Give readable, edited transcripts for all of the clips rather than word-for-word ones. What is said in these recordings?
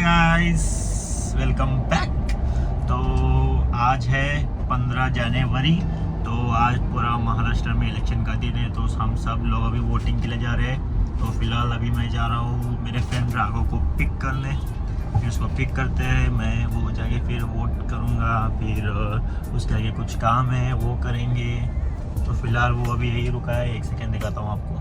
Guys, welcome back. तो आज है 15 जनवरी। तो आज पूरा महाराष्ट्र में इलेक्शन का दिन है, तो हम सब लोग अभी वोटिंग के लिए जा रहे हैं। तो फिलहाल अभी मैं जा रहा हूँ मेरे फ्रेंड राघव को पिक करने। फिर उसको पिक करते हैं, मैं वो जाके फिर वोट करूँगा। फिर उसके आगे कुछ काम है वो करेंगे। तो फिलहाल वो अभी यही रुका है, एक सेकेंड दिखाता हूँ आपको।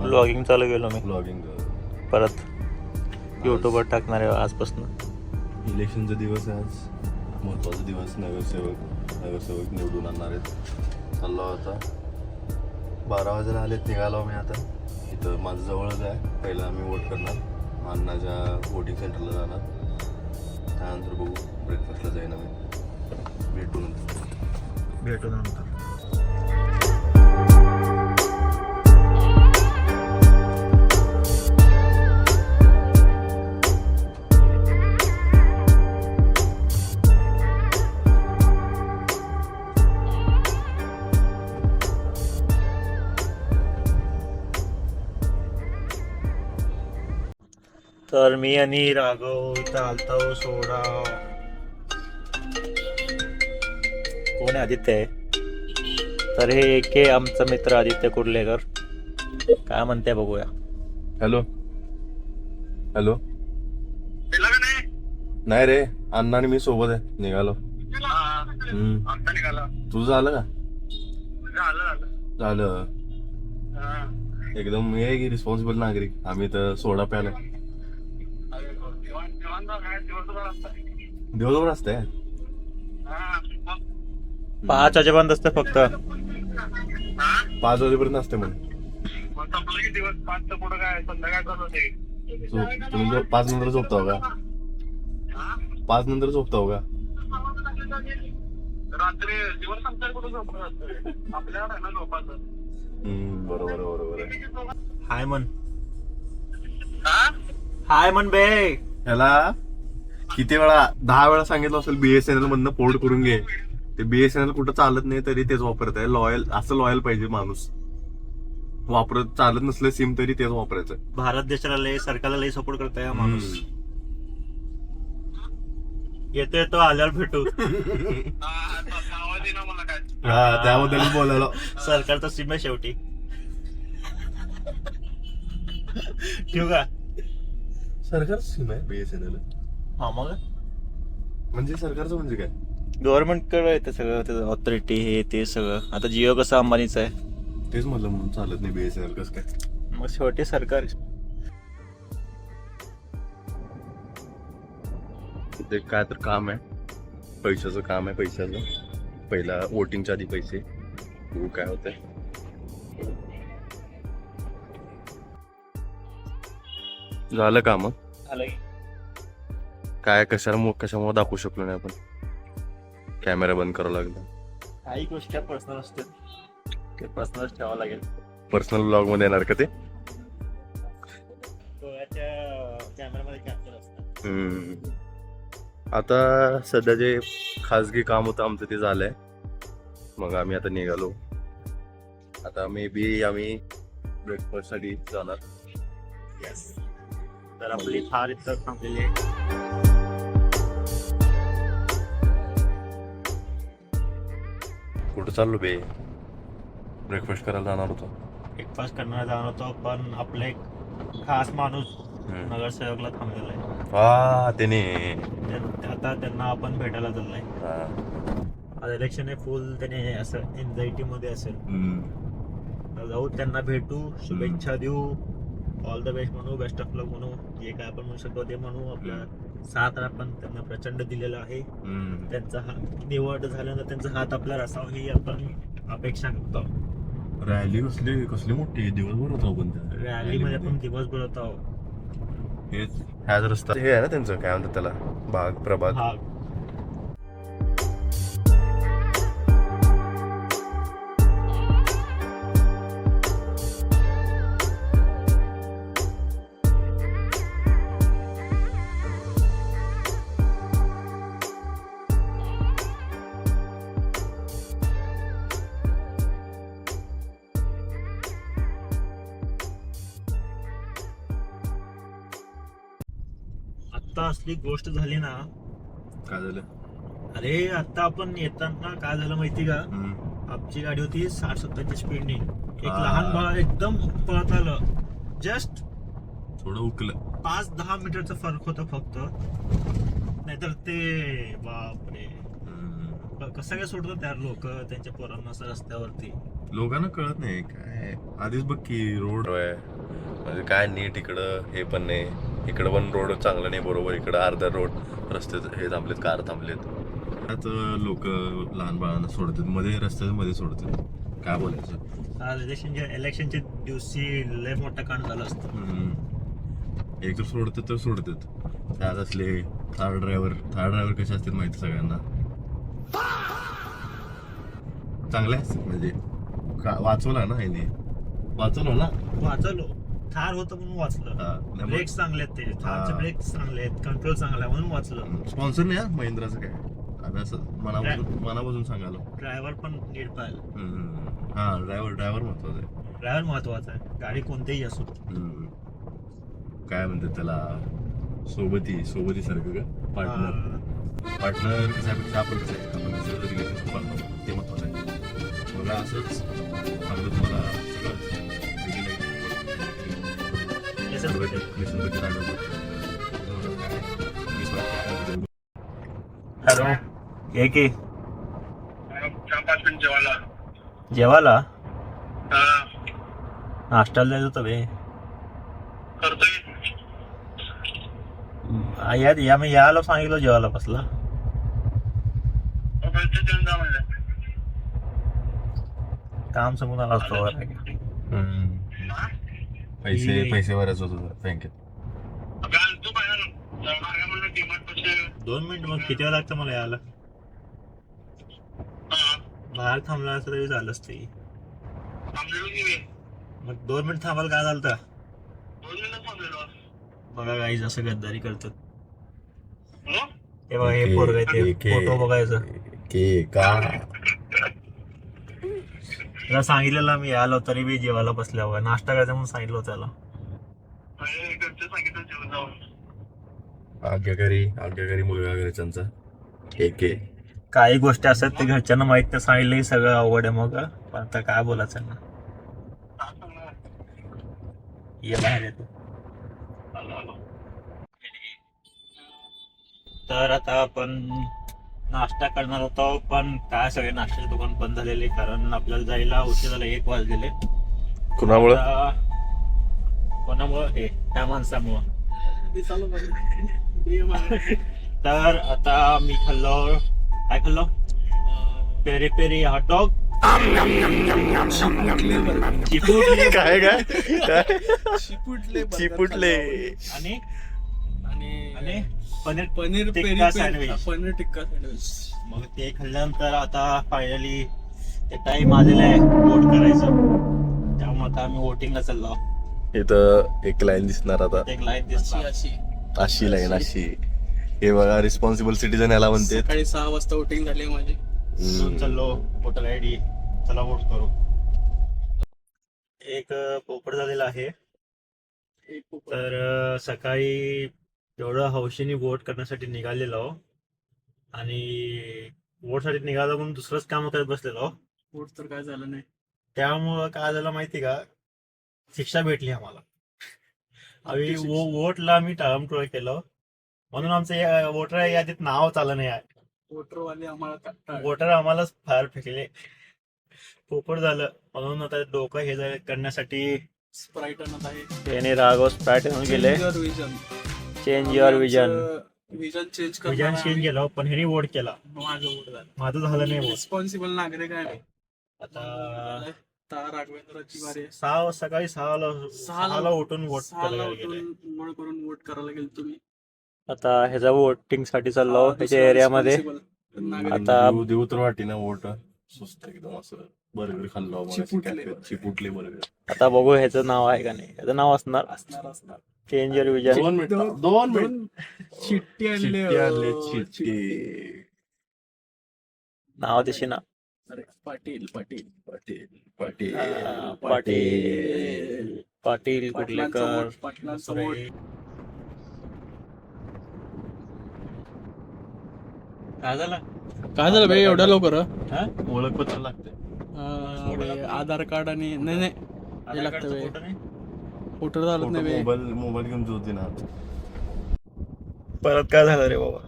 ब्लॉगिंग चालू केलो मी ब्लॉगिंग परत यूट्यूबवर टाकणार आहे आजपासून। इलेक्शनचा दिवस आहे आज, महत्त्वाचा दिवस. नगरसेवक निवडून आणणार आहेत. चाललो आता 12 वाजायला आलेत, निघालो मी आता. इथं माझं जवळच आहे. पहिला आम्ही वोट करणार, अण्णाच्या वोटिंग सेंटरला जाणार. त्यानंतर बघू, ब्रेकफास्टला जाईन आम्ही. भेटू नंतर. तर मी आणि राघव चालतो. सोडा कोण आहे? आदित्य आहे. तर हे एक आहे आमचा मित्र आदित्य कुर्लेकर. काय म्हणते बघूया. Hello hello. नाही रे, अण्णा आणि मी सोबत आहे. निघालो. तुझं झालं का? झालं. एकदम हे की रिस्पॉन्सिबल नागरिक. आम्ही तर सोडा प्यायला. दिवसभर असते. 5 वाजेपर्यंत असते फक्त. 5 वाजेपर्यंत असते मग. तुम्ही 5 नंतर झोपता का? 5 नंतर झोपता का? बरोबर बरोबर. हाय मन, हाय मन बे. ह्याला किती वेळा, 10 वेळा सांगितलं असेल BSNL मधनं पोर्ट करून घे. ते BSNL कुठं चालत नाही तरी तेच वापरत आहे. लॉयल, असं लॉयल पाहिजे माणूस. वापरत चालत नसलं सिम तरी तेच वापरायचं. भारत देशाला लय, सरकारला लय सपोर्ट करताय हा माणूस. येतो आल्यावर भेटू. हा, त्याबद्दल बोलायला. सरकारचा सिम आहे शेवटी. ठेवू का? सरकार सिम आहे BSNL. हा, मग म्हणजे सरकारचं म्हणजे काय? गव्हर्नमेंट कडे येते सगळं, त्याचं ऑथॉरिटी हे ते सगळं. आता जिओ कसं अंबानीचं आहे. तेच म्हटलं, म्हणून चालत नाही BSNL कसं काय. मग शेवटी सरकार. ते काय तर काम आहे, पैशाचं काम आहे. पैशाचं पहिला वोटिंगच्या आधी पैसे बघू काय होतंय. झालं काम? काय कशामुळे दाखवू शकलो नाही आपण. कॅमेरा बंद करावा लागला. काही गोष्टी पर्सनल असतात, ते पर्सनल ठेवावं लागेल. पर्सनल ब्लॉग मध्ये येणार का ते? कॅमेरामध्ये कॅप्चर असतात. आता सध्या जे खाजगी काम होतं आमचं ते झालंय. मग आम्ही आता निघालो. आता मे बी आम्ही ब्रेकफास्ट साठी जाणार. येस. तर आपली थार इथं थांबलेली आहे. कुठं चाललो बे? ब्रेकफास्ट करायला जाणार होतो. ब्रेकफास्ट करणार जाणार होतो, पण आपला एक खास माणूस नगरसेवकला थांबलेला आहे. हा, त्याने आता त्यांना आपण भेटायला चाललाय. आज इलेक्शन आहे फुल. त्याने असं एन्झायटी मध्ये असेल. जाऊ, त्यांना भेटू, शुभेच्छा देऊ, ऑल द बेस्ट म्हणू, बेस्ट ऑफ लक म्हणू, जे काय आपण म्हणू शकतो ते म्हणू. आपला साथ आपण त्यांना प्रचंड दिलेला आहे. त्यांचा हात निवड झाल्यानंतर त्यांचा हात आपल्याला असावा ही आपण अपेक्षा करतो. रॅली कसली मोठी दिवसभर होता. आपण रॅलीमध्ये आपण दिवसभर होतो. ह्याच रस्ता हे आहे ना त्यांचं, काय म्हणतात त्याला, प्रभाग. असली गोष्ट झाली ना. काय झालं? अरे आता आपण येताना काय झालं माहिती का, आमची गाडी होती 60-70 स्पीडने, एक लहान बाळ एकदम पळत आलं. जस्ट थोडं उकलं. 5-10 मीटरचा फरक होता फक्त, नाहीतर ते बापरे कसं काय सोडतात यार लोक त्यांच्या पोरांना असं रस्त्यावरती. लोकांना कळत नाही काय. आधीच बघ की रोड आहे म्हणजे काय नीट, इकडं हे पण नाही, इकडं पण रोड चांगलं नाही बरोबर, इकडं अर्धा रोड रस्ते हे थांबलेत, कार थांबलेत. त्यात लोक लहान बाळांना सोडतात मध्ये, रस्त्याच्या मध्ये सोडतात. काय बोलायचं. आज इलेक्शनच्या दिवशी लय मोठा कांड झाला असतं. एक तर सोडतात त्यात असले थार ड्रायव्हर कसे असतात माहिती सगळ्यांना. चांगले असतात म्हणजे वाचवला ना ह्याने, वाचलो. थार होतं म्हणून वाचलं. ब्रेक्स चांगले आहेत, ते थारचे ब्रेक्स चांगले आहेत, कंट्रोल चांगला आहे म्हणून वाचलं. स्पॉन्सर नाही महिंद्राचं काय, आम्ही असं मनापासून सांगालो. ड्रायव्हर पण नीट पाहिजे. हा ड्रायव्हर महत्वाचा आहे. ड्रायव्हर महत्वाचा आहे, गाडी कोणतीही असो. काय म्हणतात त्याला, सोबती सारखं का, पार्टनर कशापेक्षा आपण कसं आहे, आपण कसं रिलेशनशिप पाळतो ते महत्वाचं आहे. मला असंच सांगतो तुम्हाला हॅलो, ये की जेवायला नाश्त्याला जायचं होतं बे. या मी यायला सांगितलं जेवायला बसला. काम समजून आला असतो. पैसे बरेच होत बँकेत. 2 मिनिट मग किती वेळ लागतं मला यायला? बाहेर थांबला असं तरी झालं असते. मग 2 मिनिट थांबायला काय झालं तर? बघा काही जसं गद्दारी करतात. हे बघा हे पोरग ते फोटो बघायचं त्याला सांगितलेलं मी आलो तरी बी जेवायला बसल्यावर नाश्ता करायचा म्हणून सांगितलं होतं त्याला. आज्ञाकारी मुलगा घरच्यांचा. काही गोष्टी असतात ते घरच्यांना माहित नाही, सांगितलं सगळं अवघड आहे. मग पण आता काय बोलायचं ना. ये बाहेर येतो. तर आता आपण नाश्ता करणार होतो, पण काय सगळे नाश्त्याचे दुकान बंद झालेले, कारण आपल्याला जायला उशीर झाला, 1 वाजलेले. कोणामुळे? हे त्या माणसामुळं. तर आता मी काय खाल्लो? पेरी पेरी हॉटडॉग, चिपुटले आणि पनीर टिक्का सँडविच. मग ते खाल्ल्यानंतर आता फायनली ते टाइम आलेला आहे वोट करायचं, त्यामुळे आता आम्ही वोटिंगला चाललो. इथं एक लाईन दिसणार आता, एक लाईन दिसणार, अशी लाईन अशी. हे बघा रिस्पॉन्सिबल सिटीजन याला म्हणते. सकाळी 6 वाजता वोटिंग झाली माझी. चाललो वोटर आयडी, चला वोट करू. एक पोपट झालेला आहे. तर सकाळी एवढं हौशीने वोट करण्यासाठी निघालेलो आणि वोट साठी निघालो म्हणून दुसरंच काम करत बसलेलो. वोट तर काय झालं नाही. त्यामुळं काय झालं माहिती का, शिक्षा भेटली आम्हाला. आम्ही वोटला आम्ही टाळमटोळ केलं म्हणून आमचं वोटर यादीत नाव चाललं नाही आहे. वोटर आम्हालाच फार फेकले. पोपट झालं म्हणून आता डोकं हे करण्यासाठी स्प्राईट आणत आहे. त्याने राघव स्प्राईट घेऊन गेले. चेंज युअर विजन चेंज केलं, पण ह्याने वोट केला. माझं झालं नाही. रिस्पॉन्सिबल नागरिक आहे. आता राघवेंद्राची बारी आहे. सकाळी 6ला उठून वोट करून वोट करायला गेलो तुम्ही. आता ह्याचा वोटिंग साठी चाललो ह्याच्या एरियामध्ये. आता देऊ तर वाटी ना वोट, सुस्त एकदम असं बर्गर खाल्लो, चिपुटले बर्गर. आता बघू ह्याचं नाव आहे का नाही. ह्याचं नाव असणार चेंज युअर विजन. 2 मिनिट चिठ्ठी आणले. नाव दिशी ना पाटील पाटील पाटील पाटील पाटील पाटील कुठलेकर. काय झालं काय झालं भाई एवढ्या लवकर हा? ओळखपत्र लागते. आधार कार्ड आणि नाही हे लागतं फोटो भाई नाही? फोटो झालं नाही भाई मोबाईल घेऊन जोत ना. परत काय झालं रे बाबा?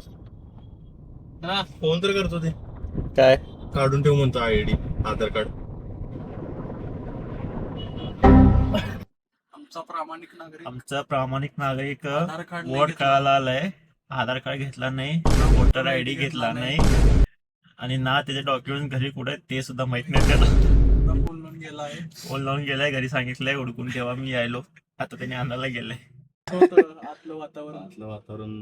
फोन तर करतो ते काय काढून ठेव म्हणतो आयडी आधार कार्ड. आमचा प्रामाणिक नागरिक आधार कार्ड नाही वोट घेतला. करायला आलाय, आधार कार्ड घेतला नाही, वोटर आयडी घेतला नाही आणि ना त्याचे डॉक्युमेंट घरी कुठे आहेत ते सुद्धा माहित नाही त्याला. बोलून गेला आहे फोन लावून गेलाय, घरी सांगितलंय हुडकून तेव्हा मी यायलो, आता त्याने आणायला गेलाय. आतलं वातावरण आतलं वातावरण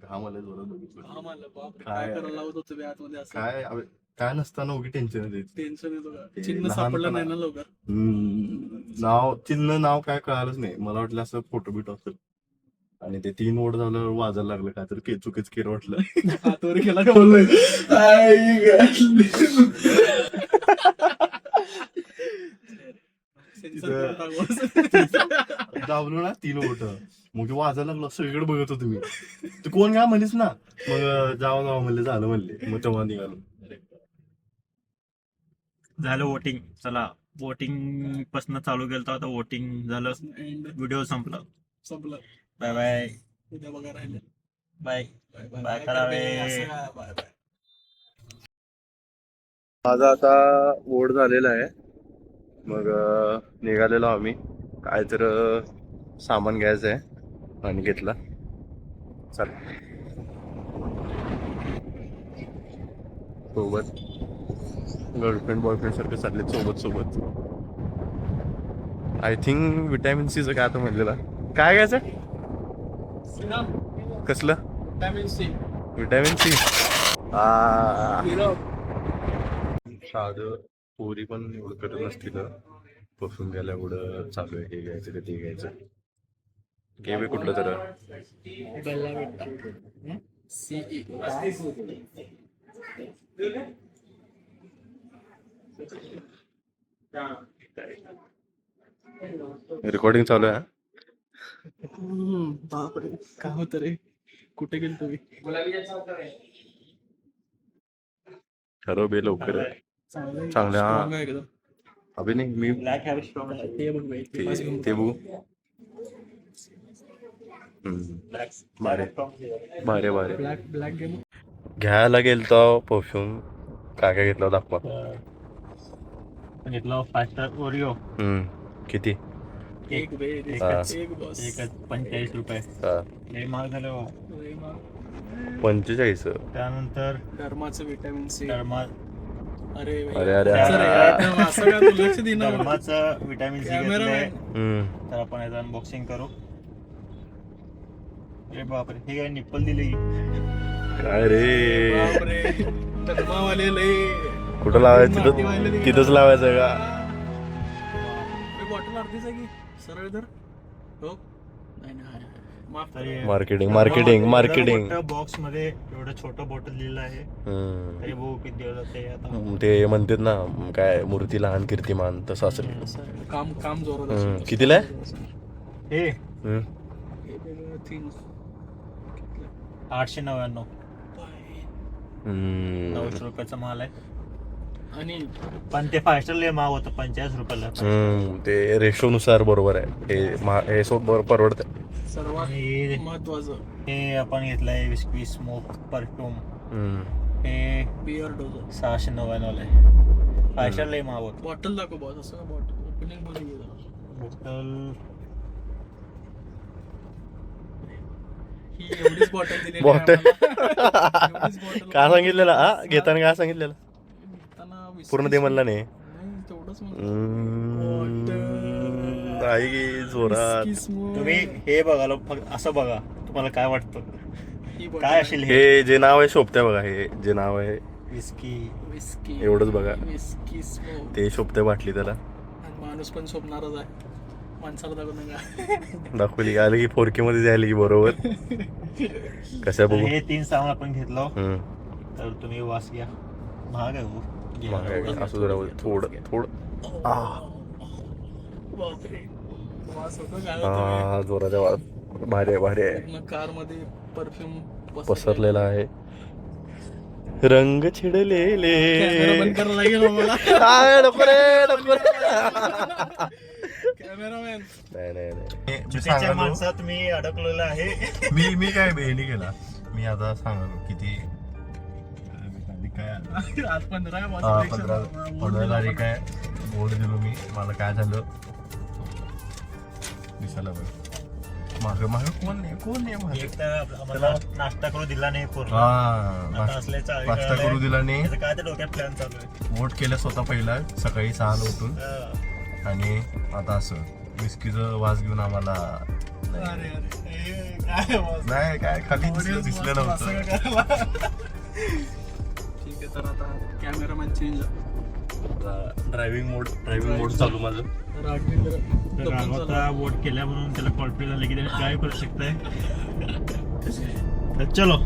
घाम आलं जोरात बघितलं. आम्हाला बाप काय? काय करायला लावत होतं बे आतमध्ये असं काय नसताना उगी टेन्शन येते. टेन्शन येतो का ते चिन्ह लहानपणा- सापडलं नाही ना लवकर. नाव काय कळालंच नाही. मला वाटलं असं फोटो बिटो असेल आणि ते 3 वोट झाल्यावर वाजायला लागलं काय तर चुकीच केलं वाटलं. हातवर गेला का बोललोय दाबलो ना 3 वोट मग ते वाजायला लागलं सगळीकडे बघत होतो मी. तू कोण काय म्हणलीस ना मग जावा म्हणले झालं म्हणले मग तेव्हा निघालो. झालं वोटिंग. चला वोटिंग पासून चालू केलं आता वोटिंग झालं, व्हिडिओ संपला. संपलं. बाय बाय उद्या बघा राहिले. बाय बाय करावे. Bye bye. माझा आता वोट झालेला आहे. मग निघालेलो आम्ही काय तर सामान घ्यायचं आहे आणि घेतला. चल सोबत गर्लफ्रेंड बॉयफ्रेंड सारखे चालले सोबत. आय थिंक विटॅमिन सीचं काय आता म्हणलेलं काय घ्यायचं कसलं विटॅमिन सी. साधं पोरी पण एवढं करत नसतील बसून गेल्या एवढं चालू आहे हे घ्यायचं का ते घ्यायचं. घे बी कुठलं तर रेकॉर्डिंग चालू आहे. बापरे काय होतं रे कुठे गेल तुम्ही. ठरव बे लवकर चांगल्या अभि नाही मी हे बघ बाई, ते पास घेऊन ते बघू. भारे ब्लॅक गेम घ्यायला गेलतो परफ्यूम. काय घेतलं दाखवा. घेतलं 5 स्टार ओरिओ. किती एक बे हा. एक बस. एकच 45 रुपये. हा. लय महाग झालं हो. 45. त्यानंतर डर्माचं विटॅमिन सी. डर्मा अरे अरे असं का तू लक्ष दे ना. डर्माचं विटॅमिन सी कॅमेरा घेतलंय. हम्म. तर आपण याचं अनबॉक्सिंग करू. अरे बापरे हे काय निप्पल दिले. काय रे बापरे डर्मावाले लय कुठं लावायचं तिथंच लावायचं का. बॉटल अर्धीच आहे की सरळ धर. हो नाही माफ कर. मार्केटिंग बॉक्स मध्ये एवढं छोटं बॉटल लिहिलं आहे. तरी बघू किती दिवस जाते आता. ते म्हणतात ना काय मूर्ती लहान कीर्तिमान तसं असेल. काम जोरात. कितीला आहे हे हम्म. 899 हम्म. 900 रुपयाचा माल आहे. आणि पण ते 5 स्टार लय महाग होतं 45 रुपयाला. ते रेशो नुसार बरोबर आहे. हे परवडत. सर्वात आणि महत्वाचं हे आपण घेतलंय विस्की स्मोक परफ्यूम. हे बिअर डोजर 699 आहे. 5 स्टार लय महाग होतं. बॉटल दाखव बॉस. असं बॉटल ओपनिंग मध्ये बॉटल ही एवढीच बॉटल दिली. काय सांगितलेलं घेताना काय सांगितलेलं पूर्ण ते म्हणला नाही. तेवढंच जोरात. तुम्ही हे बघा फक्त असं बघा तुम्हाला काय वाटतं काय असेल हे जे नाव आहे शोभतंय बघा. हे जे नाव आहे विस्की एवढंच बघा. विस्की स्मोक ते शोभतंय बाटली त्याला. माणूस पण शोभणारच आहे. माणसाला दाखवून नका दाखवली आलं की 4K मध्ये जायला की बरोबर. कशा बघू. हे 3 सामान आपण घेतलो तर तुम्ही वास घ्या. महाग आहे हो. असं जरा थोडं जोराच्या वास. भारी आहे कार मध्ये परफ्यूम पसरलेला आहे. रंग छिडलेले कॅमेरा बंद करायला लागेल मला. नको रे नको रे. कॅमेरामॅन. नाही नाही नाही मी चुकीच्या सांगालो माणसात मी अडकलेलो आहे. मी काय बेहनी केला मी आता सांगालो किती काय आज 15 आहे, हा, माझं 15 election. 15 तारीख आहे बोर्ड दिलो मी मला काय झालं दिसायला बघ माग कोण नाही मागं. एक तर आम्हाला नाश्ता करू दिला नाही पूर्ण. हा आता असले चाळी नाश्ता कळाले. करू दिला नाही त्याचं काय तर डोक्यात प्लॅन चालू आहे. वोट केलं स्वतः पहिला सकाळी 6 उठून आणि आता असं विस्कीचं वास घेऊन आम्हाला अरे अरे हे काय वाज- नाही काय खाली दिसलं असं नव्हतं का करायला? ठीक आहे तर आता कॅमेरामॅन चेंज. ड्रायव्हिंग मोड चालू माझं तर राघवता वोट केल्या म्हणून त्याला कॉन्फिडन्स झाले की त्याने काय करू शकताय. तर चलो